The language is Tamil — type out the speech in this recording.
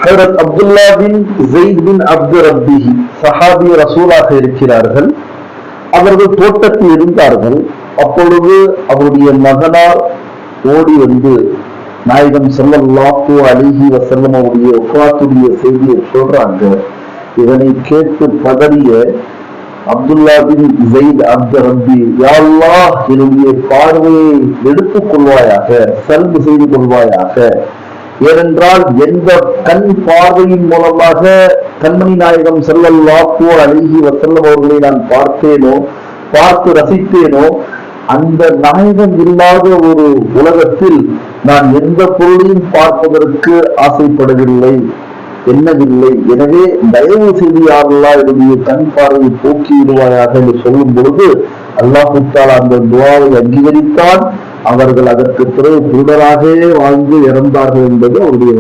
ஹஜ்ரத் அப்துல்லா பின் ஸைத் பின் அப்து ரப்பி சஹாபி ரசூலாக இருக்கிறார்கள். அவர்கள் தோட்டத்தில் இருந்தார்கள். அப்பொழுது அவருடைய மகனார் ஓடி வந்து நாயகம் ஸல்லல்லாஹு அலைஹி வஸல்லம் அவருடைய வஃபாத்துடைய செய்தியை சொல்றாங்க. இதனை கேட்டு பதறிய அப்துல்லா பின் ஸைத் அப்து ரப்பி, யா அல்லாஹ், என்னுடைய பார்வையை எடுத்துக் கொள்வாயாக, சல்பு செய்து கொள்வாயாக. ஏனென்றால் எந்த கண் பார்வையின் மூலமாக கண்மணி நாயகம் ஸல்லல்லாஹு அலைஹி வஸல்லம் அவர்களை நான் பார்த்து ரசித்தேனோ, அந்த நாயகம் இல்லாத ஒரு உலகத்தில் நான் எந்த பொருளையும் பார்ப்பதற்கு ஆசைப்படவில்லை, எண்ணவில்லை. எனவே தயவு செய்து யா அல்லாஹ் என்னுடைய கண் பார்வையை போக்கி விடுவாயாக என்று சொல்லும் பொழுது அல்லாஹ் தஆலா அந்த துஆவை அங்கீகரித்தான். அவர்கள் அதற்கு பிறகு குருடராகவே வாழ்ந்து இறந்தார்கள் என்பது அவருடைய